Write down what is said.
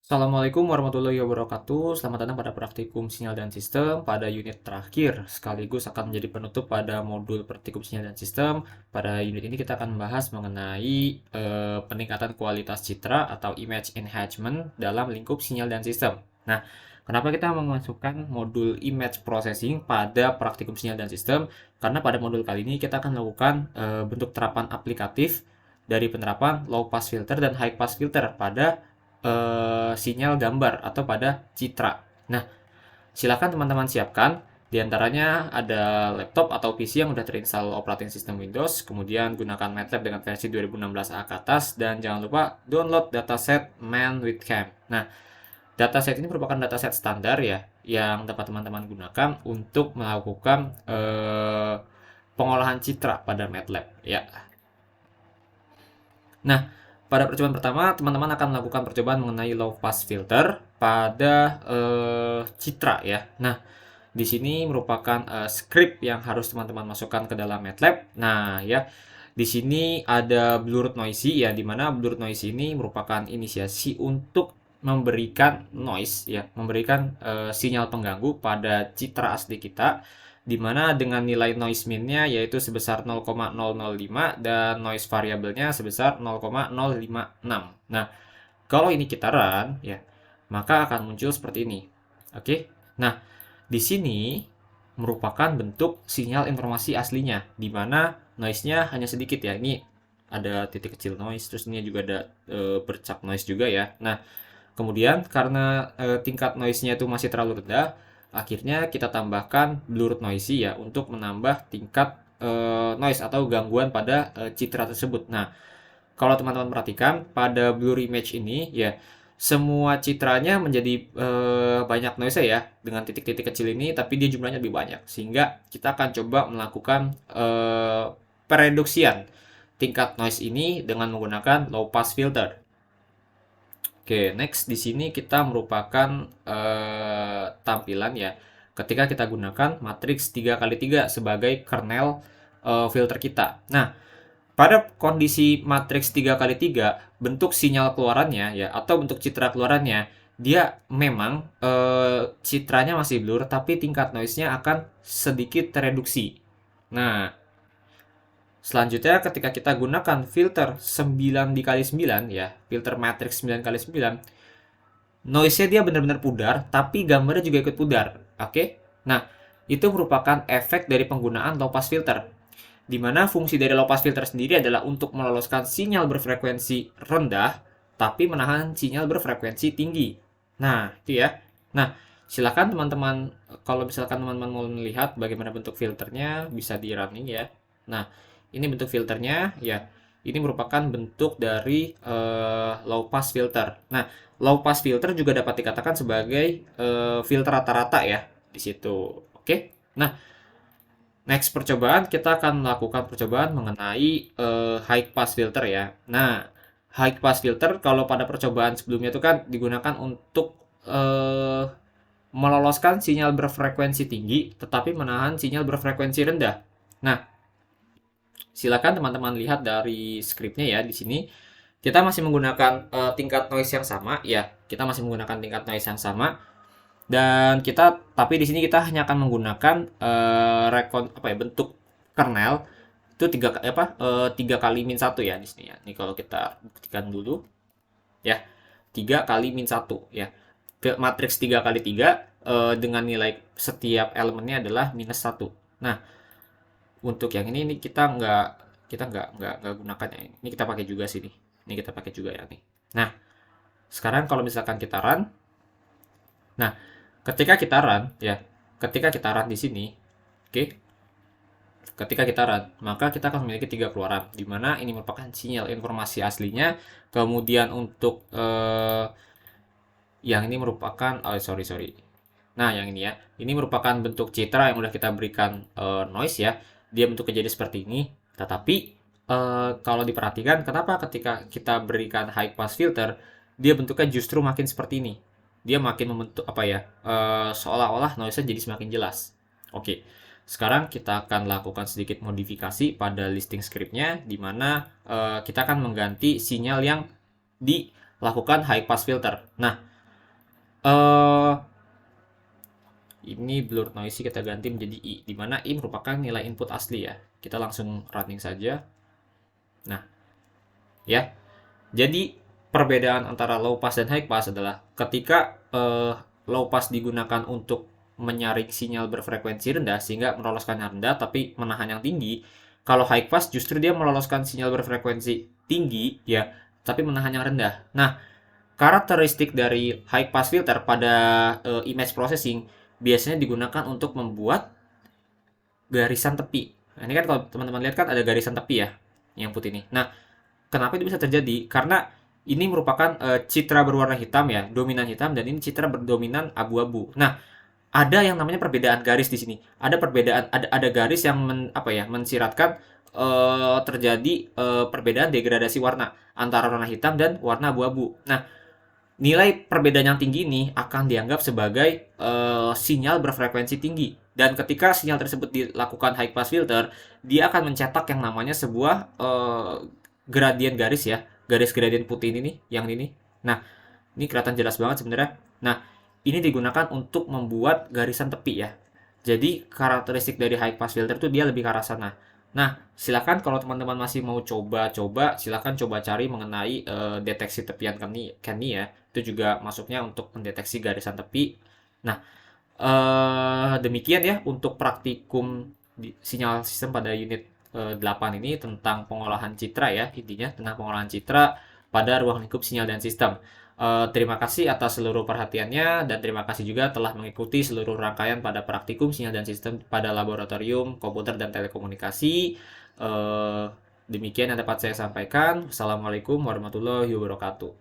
Assalamualaikum warahmatullahi wabarakatuh. Selamat datang pada praktikum sinyal dan sistem pada unit terakhir, sekaligus akan menjadi penutup pada modul praktikum sinyal dan sistem. Pada unit ini kita akan membahas mengenai peningkatan kualitas citra atau image enhancement dalam lingkup sinyal dan sistem. Nah, kenapa kita memasukkan modul image processing pada praktikum sinyal dan sistem? Karena pada modul kali ini kita akan melakukan bentuk terapan aplikatif dari penerapan low pass filter dan high pass filter pada sinyal gambar atau pada citra. Nah, silakan teman-teman siapkan. Di antaranya ada laptop atau PC yang sudah terinstall operating system Windows, kemudian gunakan MATLAB dengan versi 2016A ke atas, dan jangan lupa download dataset Man with Cam. Nah, dataset ini merupakan dataset standar ya, yang dapat teman-teman gunakan untuk melakukan pengolahan citra pada MATLAB ya. Nah, pada percobaan pertama, teman-teman akan melakukan percobaan mengenai low pass filter pada citra ya. Nah, di sini merupakan script yang harus teman-teman masukkan ke dalam MATLAB. Nah, ya, di sini ada blurred noisy ya, di mana blurred noisy ini merupakan inisiasi untuk memberikan noise ya, memberikan sinyal pengganggu pada citra asli kita, di mana dengan nilai noise min-nya yaitu sebesar 0,005 dan noise variabelnya sebesar 0,056. Nah, kalau ini kita run ya, maka akan muncul seperti ini. Oke. Nah, di sini merupakan bentuk sinyal informasi aslinya, di mana noise-nya hanya sedikit ya. Ini ada titik kecil noise, terus ini juga ada bercak noise juga ya. Nah, kemudian karena tingkat noise-nya itu masih terlalu rendah, akhirnya kita tambahkan blurred noisy ya untuk menambah tingkat noise atau gangguan pada citra tersebut. Nah, kalau teman-teman perhatikan pada blur image ini ya, semua citranya menjadi banyak noise ya dengan titik-titik kecil ini, tapi dia jumlahnya lebih banyak, sehingga kita akan coba melakukan pereduksian tingkat noise ini dengan menggunakan low pass filter. Oke, next di sini kita merupakan tampilan ya. Ketika kita gunakan matriks 3x3 sebagai kernel filter kita. Nah, pada kondisi matriks 3x3, bentuk sinyal keluarannya ya atau bentuk citra keluarannya, dia memang citranya masih blur tapi tingkat noise-nya akan sedikit tereduksi. Nah, selanjutnya ketika kita gunakan filter 9 dikali 9 ya, filter matrix 9 kali 9, noise-nya dia benar-benar pudar, tapi gambarnya juga ikut pudar. Oke? Nah, itu merupakan efek dari penggunaan low pass filter. Di mana fungsi dari low pass filter sendiri adalah untuk meloloskan sinyal berfrekuensi rendah, tapi menahan sinyal berfrekuensi tinggi. Nah, itu ya. Nah, silakan teman-teman, kalau misalkan teman-teman mau melihat bagaimana bentuk filternya, bisa di running ya. Nah, ini bentuk filternya ya. Ini merupakan bentuk dari low pass filter. Nah, low pass filter juga dapat dikatakan sebagai filter rata-rata ya di situ. Oke. Nah, next percobaan kita akan melakukan percobaan mengenai high pass filter ya. Nah, high pass filter kalau pada percobaan sebelumnya itu kan digunakan untuk meloloskan sinyal berfrekuensi tinggi tetapi menahan sinyal berfrekuensi rendah. Nah, silakan teman-teman lihat dari scriptnya ya di sini. Kita masih menggunakan tingkat noise yang sama ya. Kita masih menggunakan tingkat noise yang sama, dan kita tapi di sini kita hanya akan menggunakan bentuk kernel itu 3 kali min 1 ya di sini ya. Ini kalau kita buktikan dulu ya. 3 kali min 1 ya. Ke matriks 3 kali 3 dengan nilai setiap elemennya adalah minus 1. Nah, untuk yang ini kita nggak gunakan ya. Ini kita pakai juga sini. Ini kita pakai juga ya nih. Nah, sekarang kalau misalkan kita run, nah ketika kita run ya, ketika kita run di sini, oke, ketika kita run, maka kita akan memiliki 3 keluaran, di mana ini merupakan sinyal informasi aslinya. Kemudian untuk yang ini merupakan, sorry. Nah, yang ini ya, ini merupakan bentuk citra yang udah kita berikan noise ya. Dia bentuknya jadi seperti ini. Tetapi kalau diperhatikan, kenapa ketika kita berikan high pass filter, dia bentuknya justru makin seperti ini. Dia makin membentuk apa ya? Seolah-olah noise-nya jadi semakin jelas. Oke. Sekarang kita akan lakukan sedikit modifikasi pada listing scriptnya, di mana kita akan mengganti sinyal yang dilakukan high pass filter. Nah, eh ini blur noisy kita ganti menjadi I, di mana I merupakan nilai input asli ya. Kita langsung running saja. Nah, ya. Jadi perbedaan antara low pass dan high pass adalah ketika low pass digunakan untuk menyaring sinyal berfrekuensi rendah sehingga meloloskan yang rendah tapi menahan yang tinggi. Kalau high pass justru dia meloloskan sinyal berfrekuensi tinggi ya, tapi menahan yang rendah. Nah, karakteristik dari high pass filter pada image processing biasanya digunakan untuk membuat garisan tepi. Nah, ini kan kalau teman-teman lihat kan ada garisan tepi ya, yang putih ini. Nah, kenapa itu bisa terjadi? Karena ini merupakan citra berwarna hitam ya, dominan hitam, dan ini citra berdominan abu-abu. Nah, ada yang namanya perbedaan garis di sini. Ada perbedaan, ada garis yang mensiratkan terjadi perbedaan degradasi warna antara warna hitam dan warna abu-abu. Nah, nilai perbedaan yang tinggi ini akan dianggap sebagai sinyal berfrekuensi tinggi. Dan ketika sinyal tersebut dilakukan high pass filter, dia akan mencetak yang namanya sebuah gradien garis ya, garis gradien putih ini nih, yang ini. Nah, ini kelihatan jelas banget sebenarnya. Nah, ini digunakan untuk membuat garisan tepi ya. Jadi karakteristik dari high pass filter itu dia lebih ke arah sana. Nah, silakan kalau teman-teman masih mau coba-coba, silakan coba cari mengenai deteksi tepian Kenny ya. Itu juga masuknya untuk mendeteksi garisan tepi. Nah, demikian ya untuk praktikum sinyal sistem pada unit 8 ini tentang pengolahan citra ya, intinya tentang pengolahan citra pada ruang lingkup sinyal dan sistem. Terima kasih atas seluruh perhatiannya dan terima kasih juga telah mengikuti seluruh rangkaian pada praktikum sinyal dan sistem pada laboratorium komputer dan telekomunikasi. Demikian yang dapat saya sampaikan. Assalamualaikum warahmatullahi wabarakatuh.